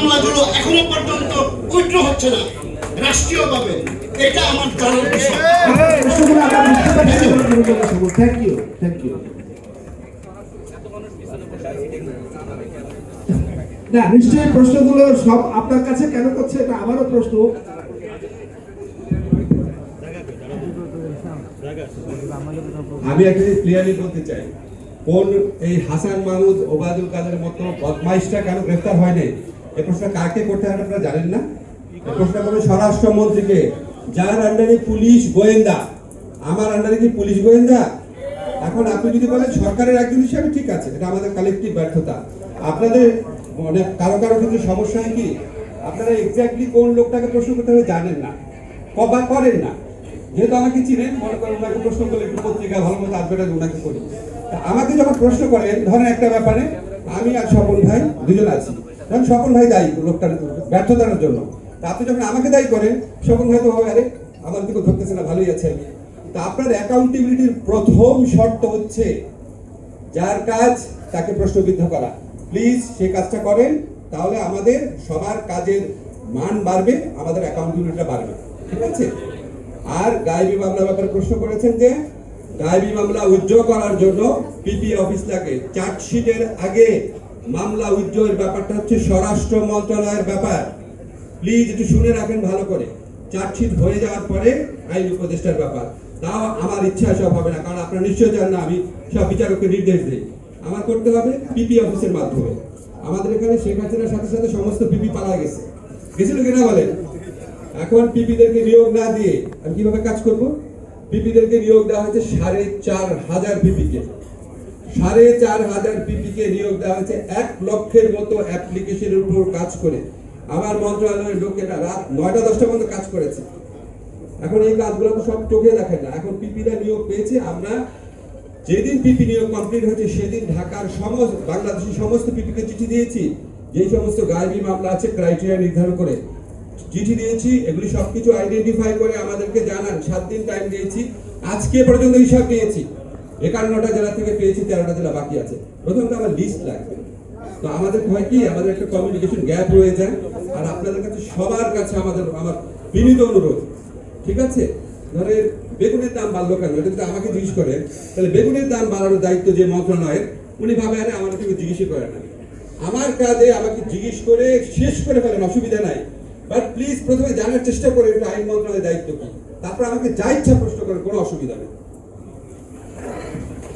মামলাগুলো এখনো পর্যন্ত উইথড্র হচ্ছে না রাষ্ট্রীয়ভাবে, এটা আমার জানার বিষয়। Thank you, thank you. না, নিশ্চয়ই প্রশ্নগুলো সব আপনার কাছে কেন করছে, এটা আমারও প্রশ্ন। আমি একটা ক্লিয়ারলি বলতে চাই, কোন এই হাসান মাহমুদ ওবায়দুল কাদের মতো বদমাইশটা কেন গ্রেফতার হয়নি, এই প্রশ্ন কাকে করতে হয় আপনারা জানেন না? এই প্রশ্ন করবেন স্বরাষ্ট্রমন্ত্রীকে, যার আন্ডারে পুলিশ গোয়েন্দা। আমার আন্ডারে কি পুলিশ গোয়েন্দা? এখন আপনি যদি বলেন সরকারের একজন হিসাবে, ঠিক আছে, এটা আমাদের কালেকটিভ ব্যর্থতা। আপনাদের মানে কারো কারো কিন্তু সমস্যা হয় কি, আপনারা এক্স্যাক্টলি কোন লোকটাকে প্রশ্ন করতে হবে জানেন না, বা করেন না। যেহেতু আমাকে চিনেন, মনে করেন ওনাকে প্রশ্ন করলে একটু পত্রিকায় ভালো মতো আসবে ওনাকে করি। আমাকে যখন প্রশ্ন করেন, ধরেন একটা ব্যাপারে আমি আর স্বপন ভাই দুজন আছি, ধরেন স্বপন ভাই দায়ী লোকটার ব্যর্থতার জন্য, তা আপনি যখন আমাকে দায়ী করেন, স্বপন ভাই তো হবে আরে আমার দিকে ধরতেছে না, ভালোই আছে আমি। তা আপনার অ্যাকাউন্টেবিলিটির প্রথম শর্ত হচ্ছে যার কাজ তাকে প্রশ্নবিদ্ধ করা। প্লিজ সেই কাজটা করেন, তাহলে আমাদের সবার কাজের মান বাড়বে, আমাদের অ্যাকাউন্টেবিলিটিটা বাড়বে, ঠিক আছে? আর গায়েবী মামলার ব্যাপারে প্রশ্ন করেছেন যে গায়েবী মামলা উইথড্র করার জন্য পিপি অফিস লাগে। চার্জশিটের আগে মামলা উইথড্রয়ের ব্যাপারটা হচ্ছে স্বরাষ্ট্র মন্ত্রণালয়ের ব্যাপার। প্লিজ একটু শুনে রাখেন ভালো করে। চার্জশিট হয়ে যাওয়ার পরে আইন উপদেষ্টার ব্যাপার। তাও আমার ইচ্ছা সব হবে না, কারণ আপনারা নিশ্চয়ই জানেন না আমি সব বিচারককে নির্দেশ দিই। আমার করতে হবে পিপি অফিসের মাধ্যমে। আমাদের এখানে শেখ হাসিনার সাথে সাথে সমস্ত পিপি পালা গেছে, গেছিল কিনা বলেন? এখন পিপিদেরকে নিয়োগ না দিয়ে আমি কিভাবে কাজ করব? পিপিদেরকে নিয়োগ দেওয়া হয়েছে 4,500 পিপিকে, 4,500 পিপিকে নিয়োগ দেওয়া হয়েছে 1 লক্ষের মতো অ্যাপ্লিকেশনের উপর কাজ করে। আমার মন্ত্রণালয়ের লোকেরা রাত 9টা-10টা পর্যন্ত কাজ করেছে। এখন এই কাজগুলো তো সব চোখে দেখেন না। এখন পিপিরা নিয়োগ পেয়েছে, আমরা যেদিন পিপি নিয়োগ কমপ্লিট হয়েছে সেদিন ঢাকার সমস্ত বাংলাদেশের সমস্ত পিপিকে চিঠি দিয়েছি, যেই সমস্ত গায়েবী মামলা আছে ক্রাইটেরিয়া নির্ধারণ করে চিঠি দিয়েছি, এগুলি সবকিছু আইডেন্টিফাই করে আমাদেরকে জানান। 7 দিন টাইম দিয়েছি, আজকে পর্যন্ত হিসাব নিয়েছি। 51টা জেলা থেকে পেয়েছি, 13টা জেলা বাকি আছে। প্রথমত আমার লিস্ট লাগবে। তো আমাদের হয় কি, আমাদের একটা কমিউনিকেশন গ্যাপ রয়ে যায়। আর আপনাদের কাছে সবার কাছে আমার বিনীত অনুরোধ, ঠিক আছে? ধরে বেগুনের দাম বাড়লো কেন, এটা যদি আমাকে জিজ্ঞেস করে, তাহলে বেগুনের দাম বাড়ানোর দায়িত্ব যে মন্ত্রণালয়ের, উনি ভাবে আরে আমার কেউ জিজ্ঞেসই করে না। আমার কাজে আমাকে জিজ্ঞেস করে শেষ করে ফেলেন, অসুবিধা নাই। বাট প্লিজ প্রথমে জানার চেষ্টা করে এটা আইন মন্ত্রণালয়ের দায়িত্ব কি, তারপর আমাকে যা ইচ্ছা প্রশ্ন করেন, কোনো অসুবিধা নেই।